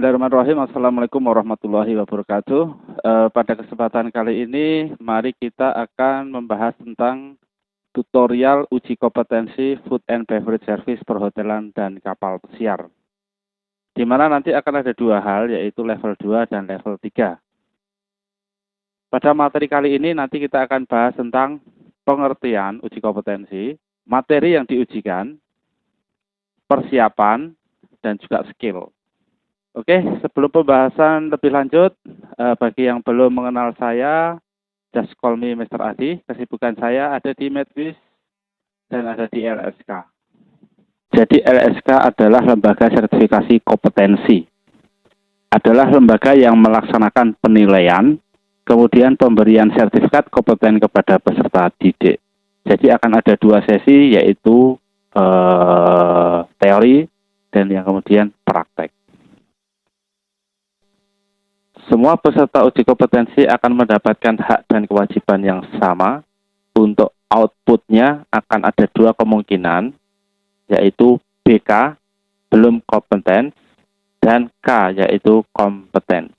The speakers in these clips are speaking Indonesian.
Bismillahirrahmanirrahim. Assalamualaikum warahmatullahi wabarakatuh. Pada kesempatan kali ini, mari kita akan membahas tentang tutorial uji kompetensi Food and Beverage Service perhotelan dan kapal pesiar. Di mana nanti akan ada dua hal, yaitu level 2 dan level 3. Pada materi kali ini nanti kita akan bahas tentang pengertian uji kompetensi, materi yang diujikan, persiapan, dan juga skill. Oke, sebelum pembahasan lebih lanjut, bagi yang belum mengenal saya, just call me Mr. Adi. Kesibukan saya ada di Medwish dan ada di LSK. Jadi LSK adalah lembaga sertifikasi kompetensi. Adalah lembaga yang melaksanakan penilaian, kemudian pemberian sertifikat kompeten kepada peserta didik. Jadi akan ada dua sesi, yaitu teori dan yang kemudian praktek. Semua peserta uji kompetensi akan mendapatkan hak dan kewajiban yang sama. Untuk outputnya akan ada dua kemungkinan, yaitu BK, belum kompeten, dan K, yaitu kompeten.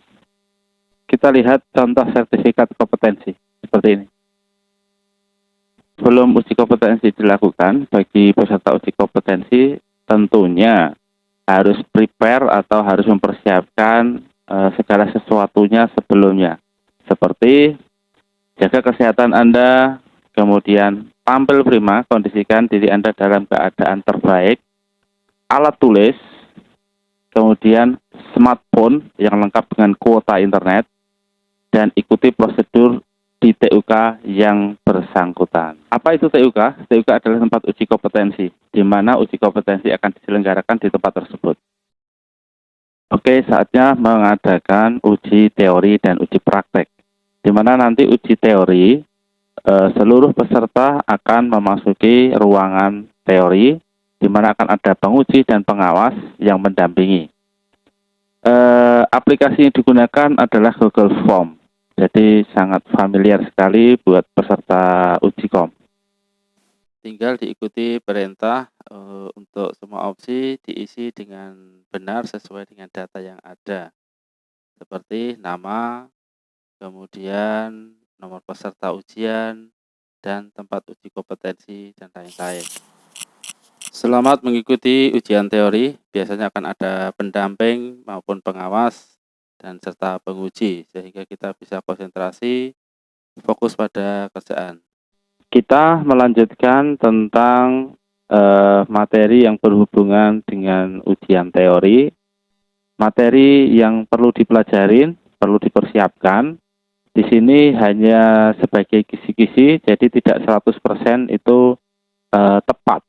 Kita lihat contoh sertifikat kompetensi, seperti ini. Sebelum uji kompetensi dilakukan, bagi peserta uji kompetensi, tentunya harus prepare atau harus mempersiapkan segala sesuatunya sebelumnya, seperti jaga kesehatan Anda, kemudian tampil prima, kondisikan diri Anda dalam keadaan terbaik, alat tulis, kemudian smartphone yang lengkap dengan kuota internet, dan ikuti prosedur di TUK yang bersangkutan. Apa itu TUK? TUK adalah tempat uji kompetensi, di mana uji kompetensi akan diselenggarakan di tempat tersebut. Oke, saatnya mengadakan uji teori dan uji praktek. Di mana nanti uji teori, seluruh peserta akan memasuki ruangan teori, di mana akan ada penguji dan pengawas yang mendampingi. Aplikasi yang digunakan adalah Google Form. Jadi sangat familiar sekali buat peserta uji kom. Tinggal diikuti perintah untuk semua opsi diisi dengan benar sesuai dengan data yang ada. Seperti nama, kemudian nomor peserta ujian, dan tempat uji kompetensi, dan lain-lain. Selamat mengikuti ujian teori. Biasanya akan ada pendamping maupun pengawas dan serta penguji, sehingga kita bisa konsentrasi, fokus pada kerjaan. Kita melanjutkan tentang materi yang berhubungan dengan ujian teori. Materi yang perlu dipelajarin, perlu dipersiapkan. Di sini hanya sebagai kisi-kisi, jadi tidak 100% itu tepat.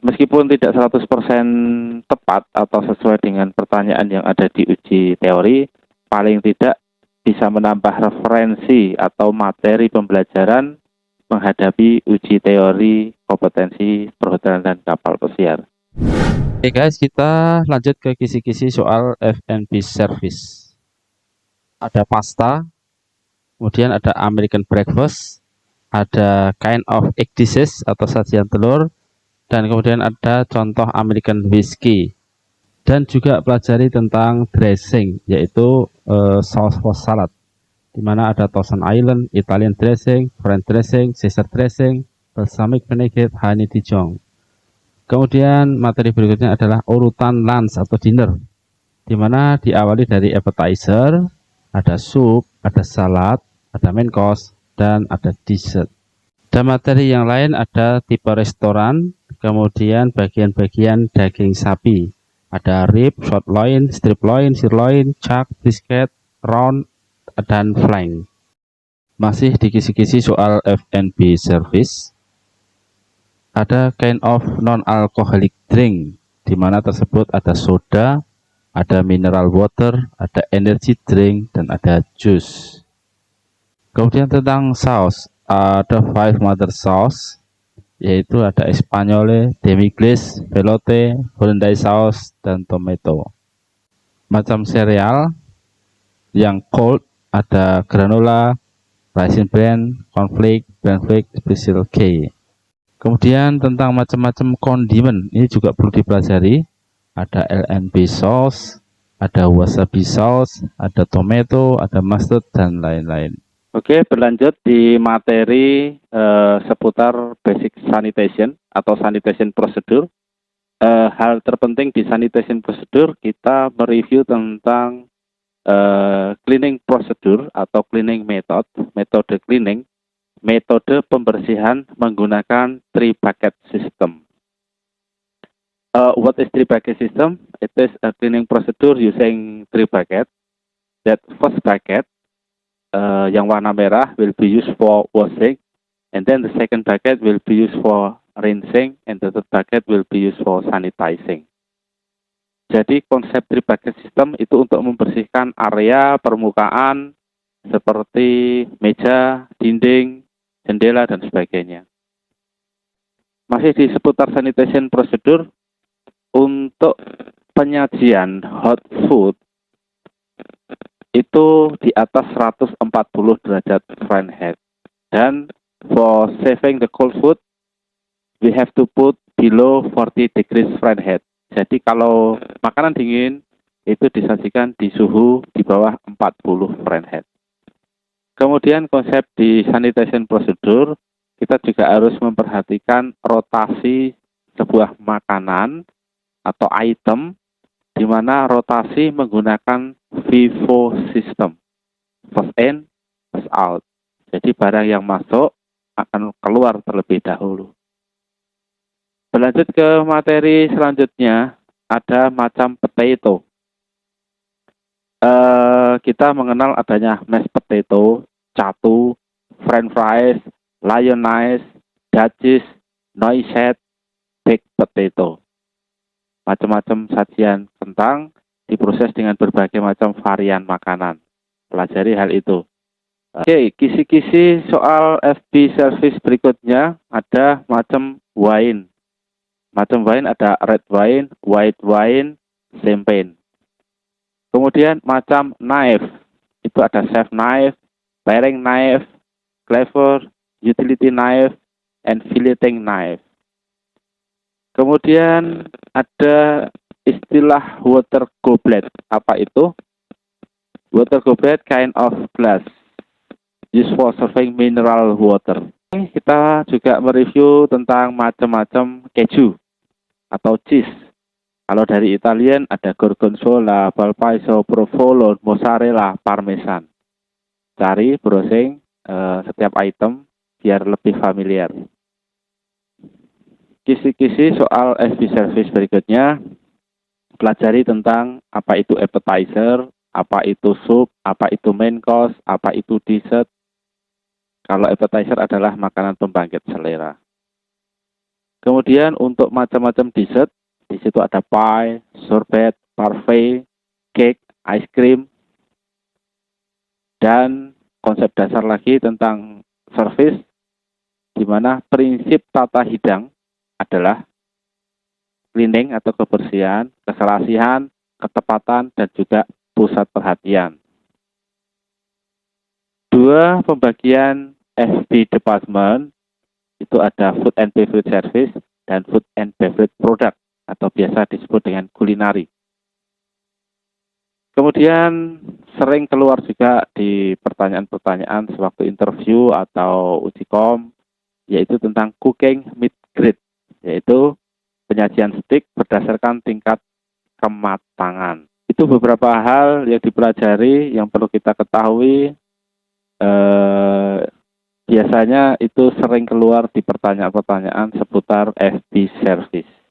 Meskipun tidak 100% tepat atau sesuai dengan pertanyaan yang ada di uji teori, paling tidak bisa menambah referensi atau materi pembelajaran menghadapi uji teori kompetensi perhotelan dan kapal pesiar. Oke guys, kita lanjut ke kisi-kisi soal F&B service. Ada pasta, kemudian ada American breakfast, ada kind of egg dishes atau sajian telur, dan kemudian ada contoh American whiskey. Dan juga pelajari tentang dressing, yaitu sauce for salad, di mana ada Thousand Island, Italian dressing, French dressing, Caesar dressing, balsamic vinaigrette, honey Dijon. Kemudian materi berikutnya adalah urutan lunch atau dinner, di mana diawali dari appetizer, ada sup, ada salad, ada main course, dan ada dessert. Dan materi yang lain ada tipe restoran, kemudian bagian-bagian daging sapi, ada rib, short loin, strip loin, sirloin, chuck, brisket, round, dan flank. Masih di kisi-kisi soal F&B service, ada kind of non-alcoholic drink, di mana tersebut ada soda, ada mineral water, ada energy drink, dan ada jus. Kemudian tentang saus, ada 5 mother sauce, yaitu ada Espagnole, demi-glace, velouté, hollandaise sauce, dan tomato. Macam cereal yang cold, ada granola, raisin bran, cornflake, bran flake, special K. Kemudian tentang macam-macam kondimen, ini juga perlu dipelajari. Ada LNB sauce, ada wasabi sauce, ada tomato, ada mustard, dan lain-lain. Oke, berlanjut di materi seputar basic sanitation atau sanitation procedure. Hal terpenting di sanitation procedure, kita mereview tentang cleaning procedure atau cleaning method, metode cleaning, metode pembersihan menggunakan 3-bucket system. What is 3-bucket system? It is a cleaning procedure using 3 buckets. That first bucket, yang warna merah, will be used for washing, and then the second bucket will be used for rinsing, and the third bucket will be used for sanitizing. Jadi konsep 3-bucket system itu untuk membersihkan area permukaan seperti meja, dinding, jendela, dan sebagainya. Masih di seputar sanitation procedure, untuk penyajian hot food itu di atas 140 derajat Fahrenheit. Dan for saving the cold food, we have to put below 40 degrees Fahrenheit. Jadi kalau makanan dingin itu disajikan di suhu di bawah 40 Fahrenheit. Kemudian konsep di sanitation procedure, kita juga harus memperhatikan rotasi sebuah makanan atau item, di mana rotasi menggunakan FIFO system, first in, first out. Jadi barang yang masuk akan keluar terlebih dahulu. Berlanjut ke materi selanjutnya, ada macam potato. Kita mengenal adanya mashed potato, catu, french fries, lyonnaise, Dutchess, noisette, baked potato. Macam-macam sajian kentang diproses dengan berbagai macam varian makanan. Pelajari hal itu. Oke, kisi-kisi soal FB service berikutnya ada macam wine. Macam wine ada red wine, white wine, champagne. Kemudian macam knife, itu ada chef knife, paring knife, cleaver, utility knife, and filleting knife. Kemudian ada istilah water goblet. Apa itu? Water goblet kind of glass used for serving mineral water. Kita juga mereview tentang macam-macam keju atau cheese. Kalau dari Italian ada gorgonzola, valparaiso, provolone, mozzarella, parmesan. Cari browsing setiap item biar lebih familiar. Kisi-kisi soal FB service berikutnya, pelajari tentang apa itu appetizer, apa itu soup, apa itu main course, apa itu dessert. Kalau appetizer adalah makanan pembangkit selera. Kemudian untuk macam-macam dessert, di situ ada pie, sorbet, parfait, cake, ice cream, dan konsep dasar lagi tentang service, di mana prinsip tata hidang adalah cleaning atau kebersihan, keserasihan, ketepatan, dan juga pusat perhatian. 2 pembagian FB department itu ada food and beverage service dan food and beverage product atau biasa disebut dengan kulinari. Kemudian sering keluar juga di pertanyaan-pertanyaan sewaktu interview atau uji kom, yaitu tentang cooking meat grade, yaitu penyajian steak berdasarkan tingkat kematangan. Itu beberapa hal yang dipelajari yang perlu kita ketahui. Biasanya itu sering keluar di pertanyaan-pertanyaan seputar FB service.